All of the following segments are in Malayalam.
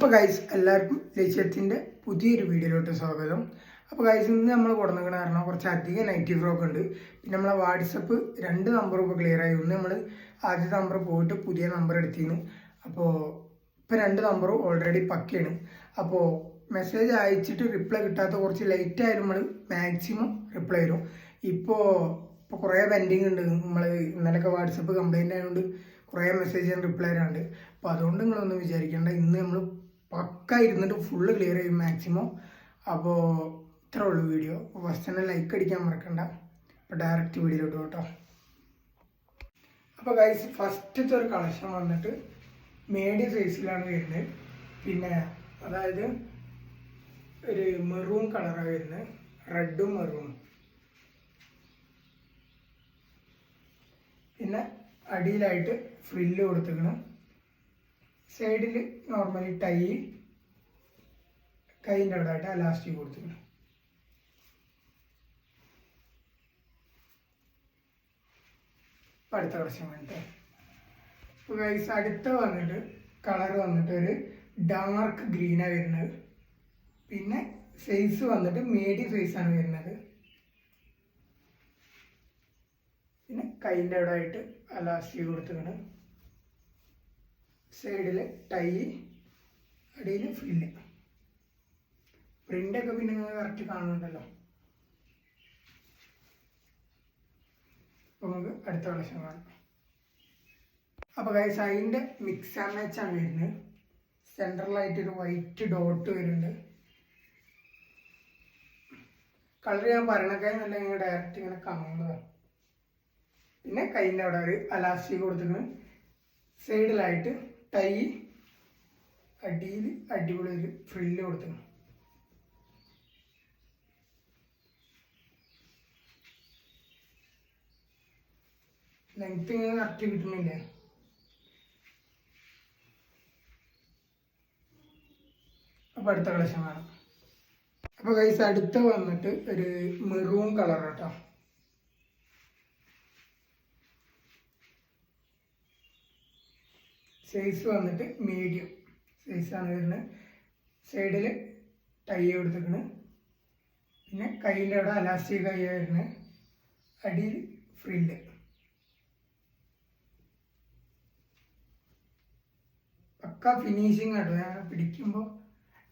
അപ്പോൾ ഗൈസ് എല്ലാവർക്കും ലക്ഷ്യത്തിൻ്റെ പുതിയൊരു വീഡിയോയിലോട്ട് സ്വാഗതം. അപ്പോൾ ഗൈസ് ഇന്ന് നമ്മൾ കൊടുക്കുന്ന കാരണം കുറച്ചധികം നെഗറ്റീവ് ഫ്രോക്ക് ഉണ്ട്. പിന്നെ നമ്മളെ വാട്സപ്പ് 2 നമ്പറും ഇപ്പോൾ ക്ലിയർ ആയി. ഒന്ന് നമ്മൾ ആദ്യത്തെ നമ്പർ പോയിട്ട് പുതിയ നമ്പർ എടുത്തിരുന്നു. അപ്പോൾ ഇപ്പോൾ 2 നമ്പറും ഓൾറെഡി പക്കയാണ്. അപ്പോൾ മെസ്സേജ് അയച്ചിട്ട് റിപ്ലൈ കിട്ടാത്ത കുറച്ച് ലേറ്റ് ആയാലും നമ്മൾ മാക്സിമം റിപ്ലൈ തരും. ഇപ്പോൾ കുറേ പെൻഡിങ് ഉണ്ട്. നമ്മൾ ഇന്നലെയൊക്കെ വാട്സപ്പ് കംപ്ലൈൻ്റ് ആയതുകൊണ്ട് കുറേ മെസ്സേജ് ഞാൻ റിപ്ലൈ തരാണ്ട്. അപ്പോൾ അതുകൊണ്ട് നിങ്ങളൊന്നും വിചാരിക്കേണ്ട, ഇന്ന് നമ്മൾ പക്ക ഇരുന്നിട്ട് ഫുള്ള് ക്ലിയർ ചെയ്യും മാക്സിമം. അപ്പോൾ ഇത്രേ ഉള്ളൂ വീഡിയോ. ഫസ്റ്റ് തന്നെ ലൈക്ക് അടിക്കാൻ മറക്കണ്ട. അപ്പോൾ ഡയറക്റ്റ് വീഡിയോയിലോട്ട് കേട്ടോ. അപ്പോൾ ഗൈസ് ഫസ്റ്റത്തെ ഒരു കളക്ഷൻ വന്നിട്ട് മീഡിയം സൈസിലാണ് വരുന്നത്. പിന്നെ അതായത് ഒരു മെറൂൺ കളറാണ് വരുന്നത്, റെഡും മെറൂണും. പിന്നെ അടിയിലായിട്ട് ഫ്രില്ല് കൊടുത്തിരിക്കണം. സൈഡിൽ നോർമലി ടൈ, കൈൻ്റെ അവിടെ ആയിട്ട് അലാസ്റ്റിക് കൊടുത്തിരിക്കണം. ഇപ്പം അടുത്ത കളക്ഷൻ വേണ്ടേ. ഇപ്പോൾ ഗൈസ് അടുത്ത വന്നിട്ട് കളർ വന്നിട്ട് ഒരു ഡാർക്ക് ഗ്രീനാണ് വരുന്നത്. പിന്നെ സൈസ് വന്നിട്ട് മീഡിയം സൈസാണ് വരുന്നത്. പിന്നെ കൈൻ്റെ അവിടെ ആയിട്ട് അലാസ്റ്റിക് കൊടുത്തിരിക്കണം. സൈഡിൽ ടൈ, അടിയിൽ ഫ്രില്ല്. പ്രിൻ്റൊക്കെ പിന്നെ നിങ്ങൾ കറക്റ്റ് കാണുന്നുണ്ടല്ലോ. അപ്പോൾ നമുക്ക് അടുത്ത കളക്ഷൻ കാണാം. അപ്പോൾ ഗൈസ് അതിൻ്റെ മിക്സ് ആൻഡ് മാച്ച് ആണ് വരുന്നത്. സെൻട്രലായിട്ടൊരു വൈറ്റ് ഡോട്ട് വരുന്നുണ്ട്. കളർ ഞാൻ പറയണൊക്കെ നല്ല ഇങ്ങനെ ഡയറക്റ്റ് ഇങ്ങനെ കാണുന്നതാണ്. പിന്നെ കൈൻ്റെ അവിടെ ഒരു അലാസ്റ്റിക് കൊടുത്തിട്ടുണ്ട്. സൈഡിലായിട്ട് ടൈ, അടിയിൽ അടിപൊളി ഒരു ഫ്രില്ല് കൊടുത്തിട്ടുണ്ട്. ലെങ്ത് ഇങ്ങനെ കറക്റ്റ് കിട്ടുന്നില്ലേ. അപ്പോൾ അടുത്ത കളക്ഷൻ വേണം. അപ്പോൾ ഗൈസ് അടുത്ത വന്നിട്ട് ഒരു മെറൂൺ കളർ കേട്ടോ. സൈസ് വന്നിട്ട് മീഡിയം സൈസാണ് വരുന്നത്. സൈഡിൽ ടൈ കൊടുത്തിരിക്കുന്നത്. പിന്നെ കൈൻ്റെ അവിടെ അലാസ്റ്റിക് കൈ വരുന്നത്. അടിയിൽ ഫ്രില്ല്. പക്ക ഫിനിഷിങ് ആട്ടോ. ഞാൻ പിടിക്കുമ്പോൾ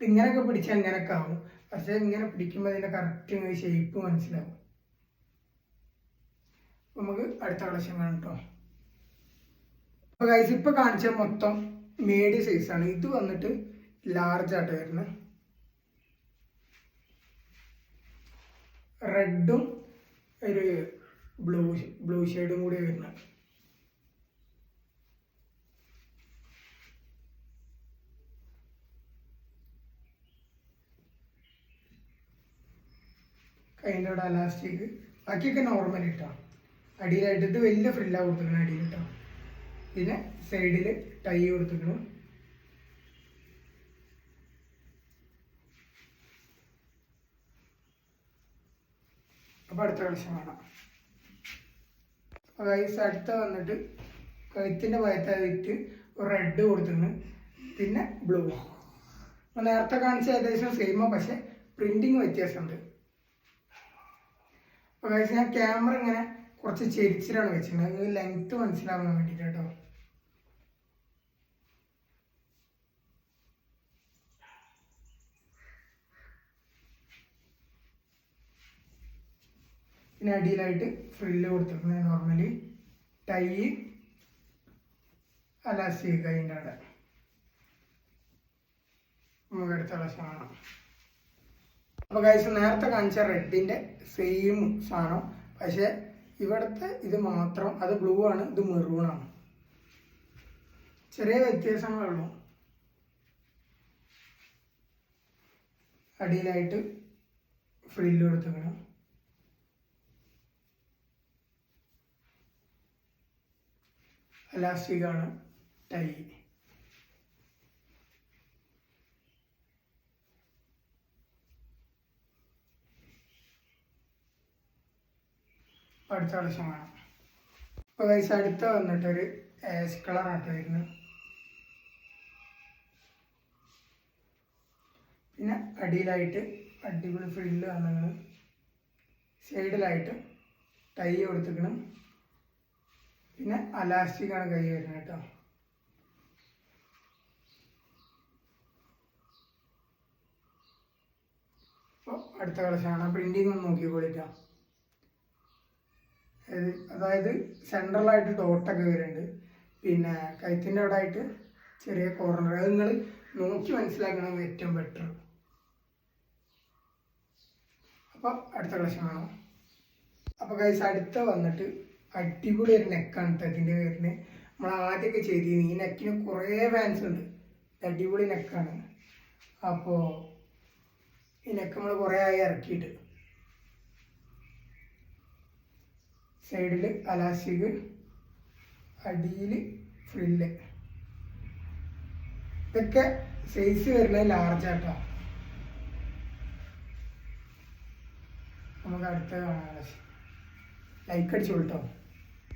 ഇങ്ങനെയൊക്കെ പിടിച്ചാൽ ഇങ്ങനെയൊക്കെ ആവും. പക്ഷേ ഇങ്ങനെ പിടിക്കുമ്പോൾ അതിൻ്റെ കറക്റ്റ് ഷേപ്പ് മനസ്സിലാവും. നമുക്ക് അടുത്ത കളക്ഷൻ കാണാം കേട്ടോ. അപ്പോൾ ഗൈസ് ഇപ്പോൾ കാണിച്ച മൊത്തം മീഡിയം സൈസാണ്. ഇത് വന്നിട്ട് ലാർജ് ആയിട്ട് വരുന്നത്. റെഡും ഒരു ബ്ലൂ ഷെയ്ഡും കൂടി വരുന്നത്. കൈൻ്റെ അവിടെ അലാസ്റ്റിക്, ബാക്കിയൊക്കെ നോർമൽ ഇട്ടോ. അടിയിലായിട്ട് ഇത് വലിയ ഫ്രില്ലാണ് കൊടുത്തിരിക്കുന്നത് അടിയിൽ ഇട്ടോ. പിന്നെ സൈഡിൽ ടൈ കൊടുത്തിരിക്കുന്നു. അപ്പോൾ അടുത്ത കളക്ഷൻ കാണാം. അപ്പോൾ ഗൈസ് അടുത്ത വന്നിട്ട് കഴുത്തിൻ്റെ ഭാഗത്തായിട്ട് ഒരു റെഡ് കൊടുത്തിരുന്നു. പിന്നെ ബ്ലൂ. അപ്പോൾ നേരത്തെ കാണിച്ച ഏകദേശം സെയിമോ, പക്ഷെ പ്രിൻറ്റിങ് വ്യത്യാസമുണ്ട്. അപ്പോൾ ഗൈസ് ഞാൻ ക്യാമറ ഇങ്ങനെ കുറച്ച് ചെരിച്ചിലാണ് വെച്ചിട്ടുള്ളത്. അത് ലെങ്ത്ത് മനസ്സിലാവാൻ വേണ്ടിയിട്ട് കേട്ടോ. പിന്നെ അടിയിലായിട്ട് ഫ്രില്ല് കൊടുത്തിരിക്കുന്നത്. നോർമലി ടൈ, അലാസ്റ്റിക് കൈൻ്റെ അവിടെ. നമുക്ക് അടുത്ത കളക്ഷൻ കാണാം. അപ്പോൾ ഗൈസ് നേരത്തെ കാണിച്ച റെഡിൻ്റെ സെയിം സാധനം, പക്ഷേ ഇവിടുത്തെ ഇത് മാത്രം, അത് ബ്ലൂ ആണ്, ഇത് മെറൂണാണ്. ചെറിയ വ്യത്യാസങ്ങളുള്ളൂ. അടിയിലായിട്ട് ഫ്രില്ല് കൊടുത്തിരിക്കണം. അലാസ്റ്റിക് ആണ് ടൈ. അടുത്ത കളക്ഷൻ വേണം. അപ്പോൾ ഗൈസ് അടുത്ത വന്നിട്ടൊരു ആഷ് കളറായിട്ട് വരുന്നത്. പിന്നെ അടിയിലായിട്ട് അടിപൊളി ഫ്രില്ല് വന്നിങ്ങനെ സൈഡിലായിട്ട് ടൈ കൊടുത്തിക്കണം. പിന്നെ അലാസ്റ്റിക്കാണ് കൈ വരുന്നത് കേട്ടോ. അപ്പോൾ അടുത്ത കളക്ഷനാണ്. പ്രിൻറ്റിങ് ഒന്ന് നോക്കിക്കോളിക്കാം. അതായത് സെൻട്രലായിട്ട് ഡോട്ടൊക്കെ വരുന്നുണ്ട്. പിന്നെ കഴുത്തിൻ്റെ അവിടെ ആയിട്ട് ചെറിയ കോർണർ. അത് നിങ്ങൾ നോക്കി മനസ്സിലാക്കണം ഏറ്റവും ബെറ്റർ. അപ്പോൾ അടുത്ത കളക്ഷൻ കാണാം. അപ്പോൾ ഗൈസ് അടുത്ത വന്നിട്ട് അടിപൊളി ഒരു നെക്കാണ് ഇതിൻ്റെ പേരിന്. നമ്മൾ ആദ്യമൊക്കെ ചെയ്തിരുന്നു. ഈ നെക്കിന് കുറേ ഫാൻസ് ഉണ്ട്. അടിപൊളി നെക്കാണ്. അപ്പോൾ ഈ നെക്ക് നമ്മൾ കുറേ ആയി ഇറക്കിയിട്ട് സൈഡിൽ അലാസ്റ്റിക്, അടിയിൽ ഫ്രില്ല്. ഇതൊക്കെ സൈസ് വരുന്നത് ലാർജാട്ടോ. നമുക്ക് അടുത്ത കാണാം. ലൈക്ക് അടിച്ചു കേട്ടോ.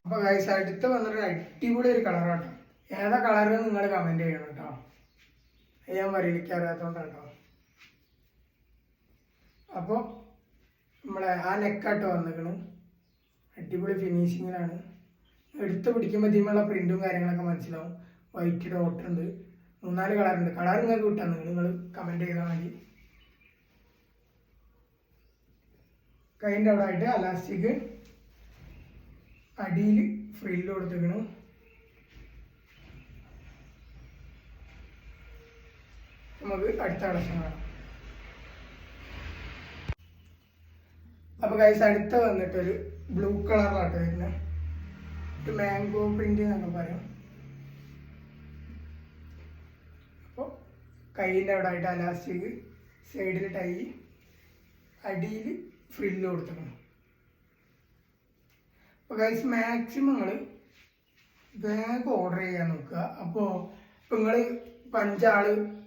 അപ്പോൾ ഗൈസ് അടുത്ത് വന്നിട്ട് അടിപൊളി ഒരു കളറാട്ടോ. ഏതാ കളറ് നിങ്ങൾ കമൻറ്റ് ചെയ്യണം കേട്ടോ. ഞാൻ പറയിലേക്ക് അറിയാത്തതുകൊണ്ടാണ് കേട്ടോ. അപ്പോൾ നമ്മളെ ആ നെക്കാട്ടോ വന്നിരിക്കണം. അടിപൊളി ഫിനിഷിങ്ങിലാണ്. എടുത്ത് പിടിക്കുമ്പോൾ ഇതിനുള്ള പ്രിൻറ്റും കാര്യങ്ങളൊക്കെ മനസ്സിലാവും. വൈറ്റ് ഡോട്ട് ഉണ്ട്. 3-4 കളറുണ്ട്. കളർ നിങ്ങൾക്ക് കിട്ടാൻ നിങ്ങൾ കമൻറ്റ് ചെയ്താൽ മതി. കൈൻ്റെ അവിടെ ആയിട്ട് അലാസ്റ്റിക്, അടിയിൽ ഫ്രില്ല് കൊടുത്തിരിക്കണം. നമുക്ക് അടുത്ത കളക്ഷൻ കാണാം. അപ്പോൾ ഗൈസ് അടുത്ത വന്നിട്ടൊരു ബ്ലൂ കളറിലാട്ടോ വരുന്നത്. ഒരു മാംഗോ പ്രിന്റ് എന്നൊക്കെ പറയും. അപ്പോൾ കൈയിൻ്റെ അവിടെ ആയിട്ട് അലാസ്റ്റിക്, സൈഡിൽ ടൈ, അടിയിൽ ഫ്രില്ല് കൊടുത്തിക്കണം. അപ്പോൾ ഗൈസ് മാക്സിമം നിങ്ങൾ വേഗം ഓർഡർ ചെയ്യാൻ നോക്കുക. അപ്പോൾ ഇപ്പോൾ നിങ്ങൾ 5 ആൾ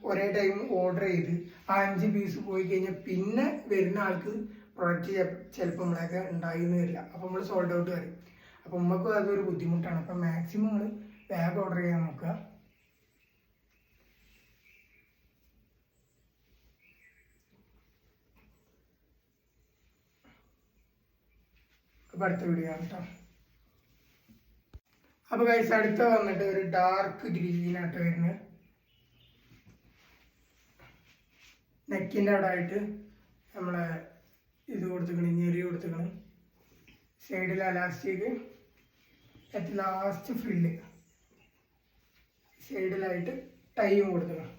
ഒരേ ടൈം ഓർഡർ ചെയ്ത് ആ 5 പീസ് പോയി കഴിഞ്ഞാൽ പിന്നെ വരുന്ന ആൾക്ക് പ്രൊഡക്റ്റ് ചിലപ്പോൾ നമ്മളൊക്കെ ഉണ്ടായിന്ന് വരില്ല. അപ്പോൾ നമ്മൾ സോൾഡ് ഔട്ട് വരും. അപ്പോൾ നമുക്കും അതൊരു ബുദ്ധിമുട്ടാണ്. അപ്പോൾ മാക്സിമം നിങ്ങൾ വേഗം ഓർഡർ ചെയ്യാൻ നോക്കുക. അപ്പോൾ അടുത്ത വീഡിയോ ആണ് കേട്ടോ. അപ്പോൾ ഗൈസ് അടുത്ത വന്നിട്ട് ഒരു ഡാർക്ക് ഗ്രീനായിട്ട് വരുന്നത്. നെക്കിൻ്റെ അവിടെ ആയിട്ട് നമ്മളെ ഇത് കൊടുത്തിക്കണം, ഞെറി കൊടുത്തിക്കണം. സൈഡിൽ അലാസ്റ്റിക്, അറ്റ് ലാസ്റ്റ് ഫ്രില്ല്, സൈഡിലായിട്ട് ടൈയും കൊടുത്തിക്കണം.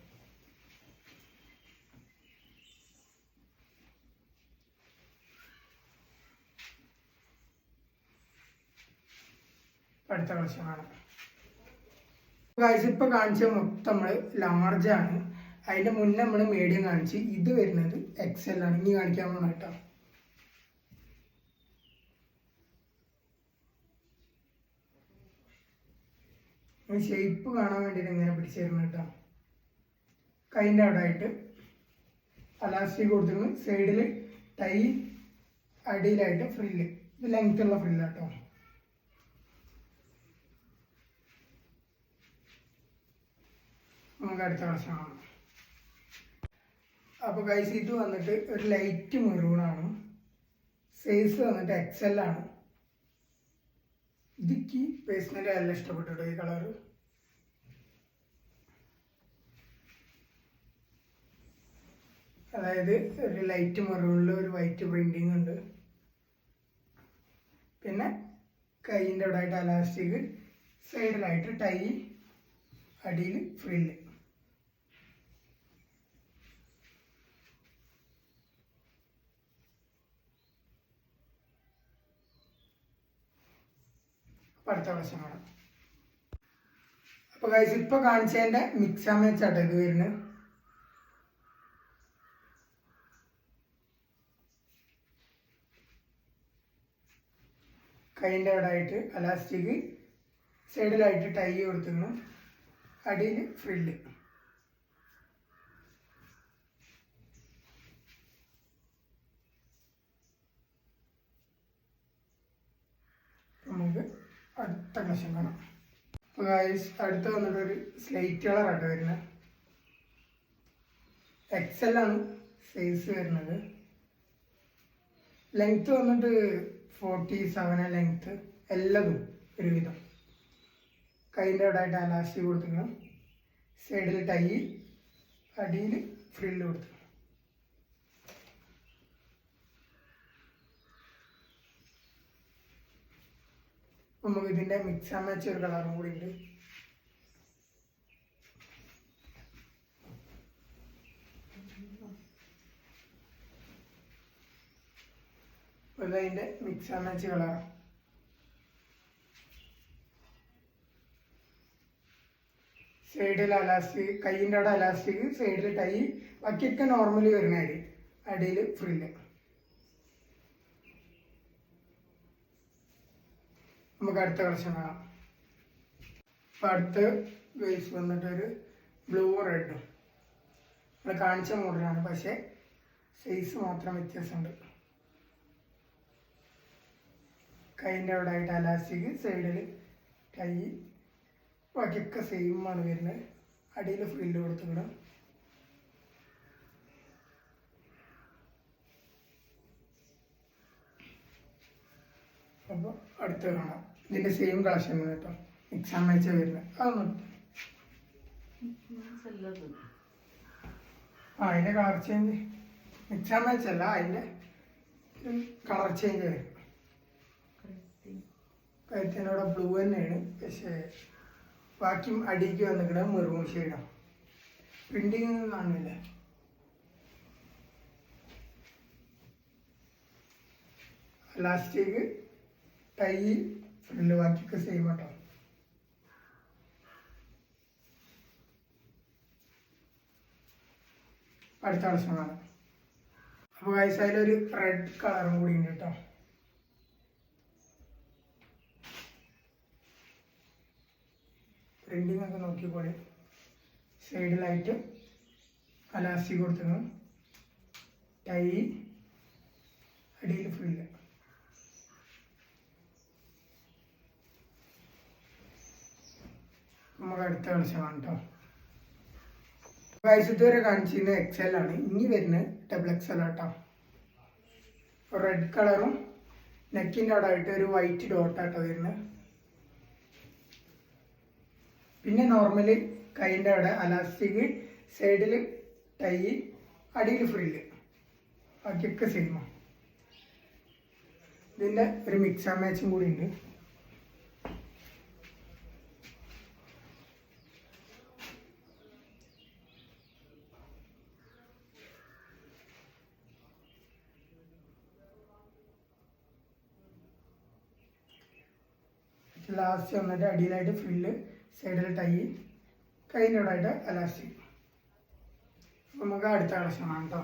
അടുത്ത കളക്ഷനാണ്. ഗൈസ് ഇപ്പോൾ കാണിച്ച മൊത്തം നമ്മൾ ലാർജാണ്. അതിൻ്റെ മുന്നേ നമ്മൾ മീഡിയം കാണിച്ച്. ഇത് വരുന്നത് XL ആണ്. ഇനി കാണിക്കാൻ പോകണം കേട്ടോ. ഷേപ്പ് കാണാൻ വേണ്ടിയിട്ട് ഇങ്ങനെ പിടിച്ചു തരുന്നു കേട്ടോ. കൈൻ്റെ അവിടെ ആയിട്ട് അലാസ്റ്റിക് കൊടുത്തിരുന്നു. സൈഡിൽ ടൈ, അടിയിലായിട്ട് ഫ്രില്ല്. ഇത് ലെങ്ത് ഉള്ള ഫ്രില്ലാട്ടോ. നമുക്ക് അടുത്ത കളക്ഷനാണ്. അപ്പോൾ ഗൈസ് ഇത് വന്നിട്ട് ഒരു ലൈറ്റ് മെറൂണാണ്. സൈസ് വന്നിട്ട് XL ആണ്. ഇതെനിക്ക് പേഴ്സണലി നല്ല ഇഷ്ടപ്പെട്ടു ഈ കളറ്. അതായത് ഒരു ലൈറ്റ് മെറൂണിൽ ഒരു വൈറ്റ് പ്രിന്റിങ് ഉണ്ട്. പിന്നെ കൈയിൻ്റെ അവിടെ ആയിട്ട് അലാസ്റ്റിക്, സൈഡിലായിട്ട് ടൈ, അടിയിൽ ഫ്രില്ല്. അടുത്ത കളക്ഷനാണ്. അപ്പോൾ ഗൈസ് ഇപ്പോൾ കാണിച്ചതിൻ്റെ മിക്സ് ആൻഡ് മാച്ച് ആട്ടോ ഇത് വരുന്നത്. കൈൻ്റെ അവിടെ ആയിട്ട് അലാസ്റ്റിക്, സൈഡിലായിട്ട് ടൈ കൊടുത്തിരുന്നു. അടിയിൽ ഫ്രില്ല്. നമുക്ക് അടുത്ത കളക്ഷൻ കാണാം. അപ്പോൾ ഗൈസ് അടുത്ത് വന്നിട്ടൊരു സ്ലൈറ്റ് കളറാട്ടോ വരുന്നത്. XL ആണ് സൈസ് വരുന്നത്. ലെങ്ത്ത് വന്നിട്ട് 47 ലെങ്ത്ത് എല്ലതും ഒരുവിധം. കൈൻ്റെ അവിടെ ആയിട്ട് അലാസ്റ്റിക് കൊടുത്തിക്കണം. സൈഡിൽ ടൈ, അടിയിൽ ഫ്രില്ല് കൊടുത്തിക്കണം. നമുക്ക് ഇതിൻ്റെ മിക്സ് ആൻഡ് മാച്ച് ഒരു കളറും കൂടി ഉണ്ട്. അതിൻ്റെ മിക്സ് ആൻഡ് മാച്ച് കളറാണ്. സൈഡിൽ അലാസ്റ്റിക്, കൈയിൻ്റെ അവിടെ അലാസ്റ്റിക്, സൈഡിൽ ടൈ, ബാക്കിയൊക്കെ നോർമലി വരുന്ന അടിയിൽ ഫ്രില്ല്. നമുക്ക് അടുത്ത കളക്ഷൻ കാണാം. അപ്പം അടുത്ത വേസ് വന്നിട്ടൊരു ബ്ലൂ റെഡും നമ്മൾ കാണിച്ച മോഡലാണ്, പക്ഷേ സൈസ് മാത്രം വ്യത്യാസമുണ്ട്. കൈൻ്റെ അവിടെ ആയിട്ട് അലാസ്റ്റിക്, സൈഡിൽ ടൈ, ബാക്കിയൊക്കെ സെയിം ആണ് വരുന്നത്. അടിയിൽ ഫ്രില്ല് കൊടുത്തിടണം. അപ്പോൾ അടുത്ത് കാണാം. ഇതിൻ്റെ സെയിം കളക്ഷൻ കേട്ടോ, മിക്സ് ആൻഡ് മാച്ച് വരുന്നത്. അതൊന്നും അതിൻ്റെ colour change, mix and match അല്ല, അതിൻ്റെ കളർ ചേഞ്ച് വരും. കഴുത്തിനോടെ ബ്ലൂ തന്നെയാണ്, പക്ഷേ ബാക്കി അടിക്ക് വന്നിട്ട് മെറൂൺ ഷെയ്ഡാണ്. പ്രിന്റിങ് കാണില്ല. ലാസ്റ്റിക്ക് ടൈ, ഫ്രില്ല്, ബാക്കിയൊക്കെ സെയിം കേട്ടോ. അടുത്ത കളക്ഷൻ കാണാം. അപ്പോൾ ഗൈസ് അതിലൊരു റെഡ് കളറും കൂടി ഉണ്ട് കേട്ടോ. പ്രിന്റിങ് ഒക്കെ നോക്കിക്കോളി. സൈഡിലായിട്ട് അലാസ്റ്റിക് കൊടുത്തിരുന്നു, ടൈ, അടിയിൽ ഫ്രില്ല്. നമുക്ക് അടുത്ത കളക്ഷൻ ആണ് കേട്ടോ. ഗൈസ് ഇതുവരെ കാണിച്ചിരുന്നത് XL ആണ്, ഇനി വരുന്നത് XXL കേട്ടോ. റെഡ് കളറും നെക്കിൻ്റെ അവിടെ ആയിട്ട് ഒരു വൈറ്റ് ഡോട്ടാട്ടോ വരുന്നത്. പിന്നെ നോർമലി കൈൻ്റെ അവിടെ അലാസ്റ്റിക്, സൈഡിൽ ടൈ, അടിയിൽ ഫ്രില്ല്, ബാക്കിയൊക്കെ സെയിമാണ്. ഇതിൻ്റെ ഒരു മിക്സ് ആൻഡ് മാച്ചും കൂടി ഉണ്ട്. ലാസ്റ്റ് വന്നിട്ട് അടിയിലായിട്ട് ഫ്രില്ല്, സൈഡിൽ ടൈ, കൈൻ്റെ അവിടെ ആയിട്ട് അലാസ്റ്റിക്. അപ്പോൾ നമുക്ക് അടുത്ത കളക്ഷനാണ് കേട്ടോ.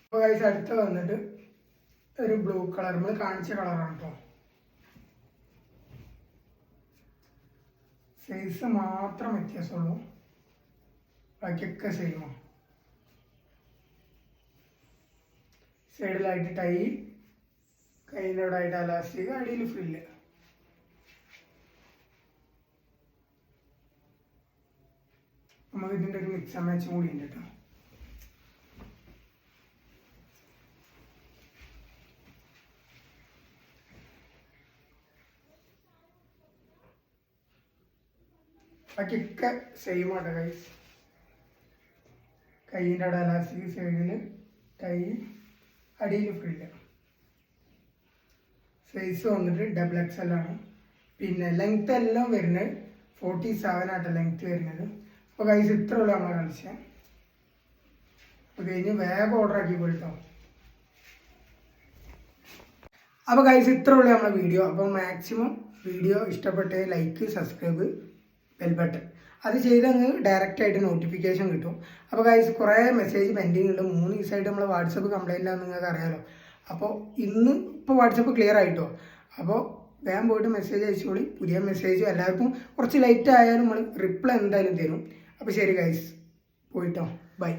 അപ്പോൾ ഗൈസ് അടുത്ത വന്നിട്ട് ഒരു ബ്ലൂ കളർ, നമ്മൾ കാണിച്ച കളറാണ് കേട്ടോ. സൈസ് മാത്രം വ്യത്യാസമുള്ളൂ, ബാക്കിയൊക്കെ സെയിമാണ്. സൈഡിലായിട്ട് ടൈ, കൈൻ്റെ അവിടെ ആയിട്ട് അലാസ്റ്റിക്, അടിയിൽ ഫ്രില്ല്. നമുക്ക് ഇതിൻ്റെ ഒരു മിക്സ് ആൻഡ് മാച്ചും കൂടി ഉണ്ട് കേട്ടോ. ബാക്കിയൊക്കെ സെയിം ആട്ടോ ഗൈസ്. കൈയിൻ്റെ അവിടെ അലാസ്റ്റിക്, സൈഡിൽ ടൈ, അടിയിൽ ഫ്രില്ല്. സൈസ് വന്നിട്ട് XXL ആണ്. പിന്നെ ലെങ്ത് എല്ലാം വരുന്നത് 47 ആട്ടോ ലെങ്ത് വരുന്നത്. അപ്പോൾ ഗൈസ് ഇത്ര ഉള്ളൂ നമ്മളെ കളിച്ചാൽ. അപ്പോൾ കഴിഞ്ഞ് വേഗം ഓർഡർ ആക്കിക്കോളൂ കേട്ടോ. അപ്പോൾ ഗൈസ് ഇത്ര ഉള്ളൂ നമ്മളെ വീഡിയോ. അപ്പോൾ മാക്സിമം വീഡിയോ ഇഷ്ടപ്പെട്ട് ലൈക്ക്, സബ്സ്ക്രൈബ്, ബെൽ ബട്ടൺ അത് ചെയ്തങ്ങ് ഡയറക്റ്റായിട്ട് നോട്ടിഫിക്കേഷൻ കിട്ടും. അപ്പോൾ ഗൈസ് കുറേ മെസ്സേജ് പെൻഡിങ് ഉണ്ട്. 3 ദിവസമായിട്ട് നമ്മളെ വാട്സപ്പ് കംപ്ലൈൻ്റ് ആണെന്ന് നിങ്ങൾക്ക് അറിയാമല്ലോ. അപ്പോൾ ഇപ്പോൾ വാട്സപ്പ് ക്ലിയർ ആയിട്ടോ. അപ്പോൾ വേഗം പോയിട്ട് മെസ്സേജ് അയച്ചോളി. പുതിയ മെസ്സേജ് എല്ലാവർക്കും കുറച്ച് ലൈറ്റ് ആയാലും നമ്മൾ റിപ്ലൈ എന്തായാലും തരും. അപ്പോൾ ശരി ഗൈസ്, പോയിട്ടോ, ബൈ.